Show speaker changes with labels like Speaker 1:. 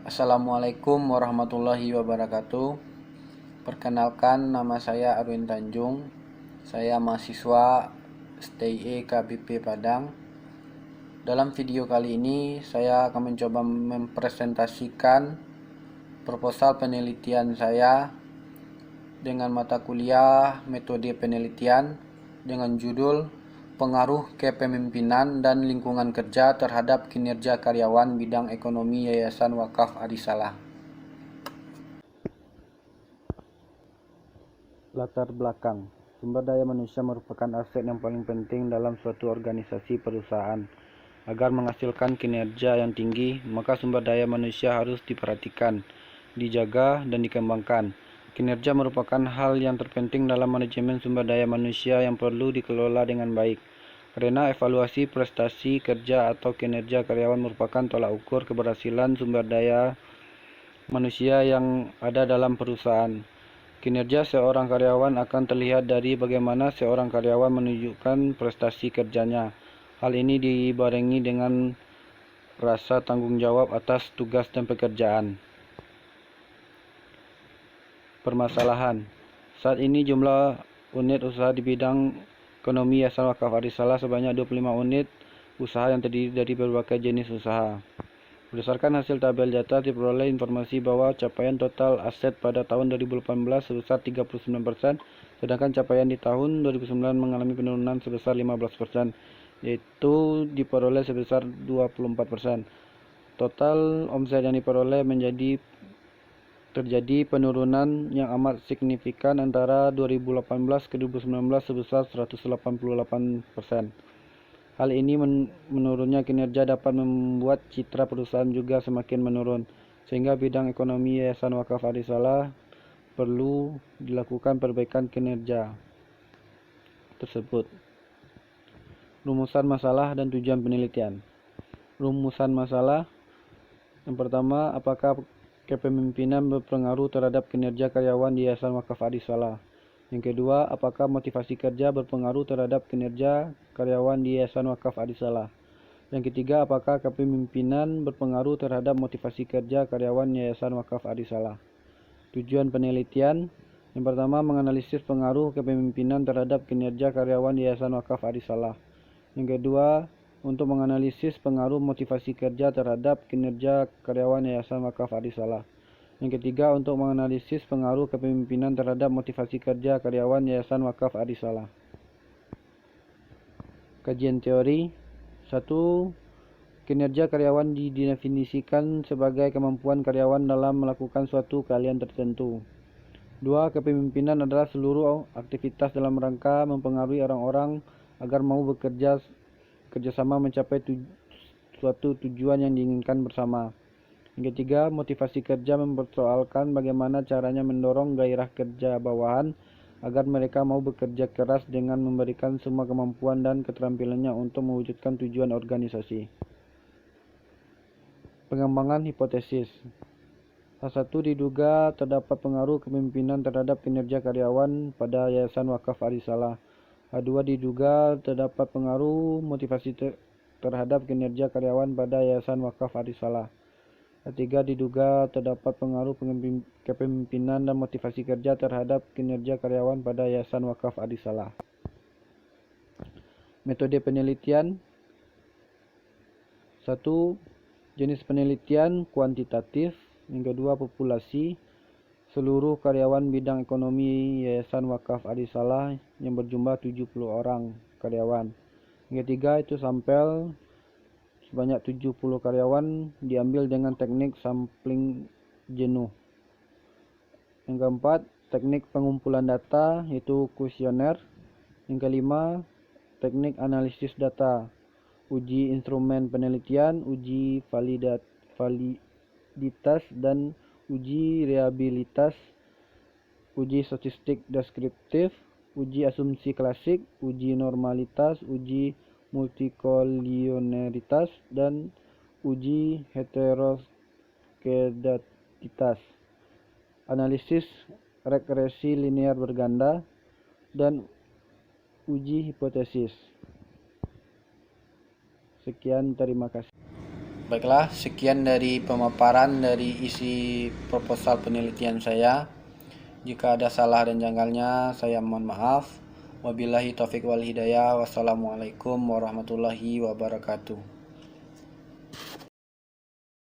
Speaker 1: Assalamualaikum warahmatullahi wabarakatuh. Perkenalkan, nama saya Arwin Tanjung. Saya mahasiswa STIE KBP Padang. Dalam video kali ini saya akan mencoba mempresentasikan proposal penelitian saya dengan mata kuliah metode penelitian dengan judul Pengaruh Kepemimpinan dan Lingkungan Kerja terhadap Kinerja Karyawan Bidang Ekonomi Yayasan Wakaf Adi Salah. Latar belakang. Sumber daya manusia merupakan aset yang paling penting dalam suatu organisasi perusahaan. Agar menghasilkan kinerja yang tinggi, maka sumber daya manusia harus diperhatikan, dijaga, dan dikembangkan. Kinerja merupakan hal yang terpenting dalam manajemen sumber daya manusia yang perlu dikelola dengan baik. Karena evaluasi prestasi kerja atau kinerja karyawan merupakan tolak ukur keberhasilan sumber daya manusia yang ada dalam perusahaan. Kinerja seorang karyawan akan terlihat dari bagaimana seorang karyawan menunjukkan prestasi kerjanya. Hal ini dibarengi dengan rasa tanggung jawab atas tugas dan pekerjaan. Permasalahan. Saat ini jumlah unit usaha di bidang ekonomi Yayasan Wakaf Adi Salah sebanyak 25 unit usaha yang terdiri dari berbagai jenis usaha. Berdasarkan hasil tabel data diperoleh informasi bahwa capaian total aset pada tahun 2018 sebesar 39%, sedangkan capaian di tahun 2009 mengalami penurunan sebesar 15%, yaitu diperoleh sebesar 24%. Total omset yang diperoleh terjadi penurunan yang amat signifikan antara 2018 ke 2019 sebesar 188%. Hal ini menurunnya kinerja dapat membuat citra perusahaan juga semakin menurun, sehingga bidang ekonomi Yayasan Wakaf Adi Salah perlu dilakukan perbaikan kinerja tersebut. Rumusan masalah dan tujuan penelitian. Rumusan masalah. Yang pertama, apakah kepemimpinan berpengaruh terhadap kinerja karyawan di Yayasan Wakaf Adi Salah? Yang kedua, apakah motivasi kerja berpengaruh terhadap kinerja karyawan di Yayasan Wakaf Adi Salah? Yang ketiga, apakah kepemimpinan berpengaruh terhadap motivasi kerja karyawan Yayasan Wakaf Adi Salah? Tujuan penelitian. Yang pertama, menganalisis pengaruh kepemimpinan terhadap kinerja karyawan Yayasan Wakaf Adi Salah. Yang kedua, untuk menganalisis pengaruh motivasi kerja terhadap kinerja karyawan Yayasan Wakaf Adi Salah. Yang ketiga, untuk menganalisis pengaruh kepemimpinan terhadap motivasi kerja karyawan Yayasan Wakaf Adi Salah. Kajian teori. 1. Kinerja karyawan didefinisikan sebagai kemampuan karyawan dalam melakukan suatu keahlian tertentu. 2. Kepemimpinan adalah seluruh aktivitas dalam rangka mempengaruhi orang-orang agar mau kerjasama mencapai suatu tujuan yang diinginkan bersama. Yang ketiga, motivasi kerja mempersoalkan bagaimana caranya mendorong gairah kerja bawahan agar mereka mau bekerja keras dengan memberikan semua kemampuan dan keterampilannya untuk mewujudkan tujuan organisasi. Pengembangan hipotesis. Salah satu diduga terdapat pengaruh kepemimpinan terhadap kinerja karyawan pada Yayasan Wakaf Adi Salah. A2 diduga terdapat pengaruh motivasi terhadap kinerja karyawan pada Yayasan Wakaf Adi Salah. A3 diduga terdapat pengaruh kepemimpinan dan motivasi kerja terhadap kinerja karyawan pada Yayasan Wakaf Adi Salah. Metode penelitian. 1. Jenis penelitian kuantitatif. Yang kedua, populasi seluruh karyawan bidang ekonomi Yayasan Wakaf Adi Salah yang berjumlah 70 orang karyawan. Yang ketiga, itu sampel sebanyak 70 karyawan diambil dengan teknik sampling jenuh. Yang keempat, teknik pengumpulan data yaitu kuesioner. Yang kelima, teknik analisis data, uji instrumen penelitian, uji validitas dan uji reliabilitas, uji statistik deskriptif, uji asumsi klasik, uji normalitas, uji multikolioneritas, dan uji heteroskedatitas, analisis regresi linear berganda, dan uji hipotesis. Sekian, terima kasih. Baiklah, sekian dari pemaparan dari isi proposal penelitian saya. Jika ada salah dan janggalnya, saya mohon maaf. Wabillahi taufiq wal hidayah. Wassalamualaikum warahmatullahi wabarakatuh.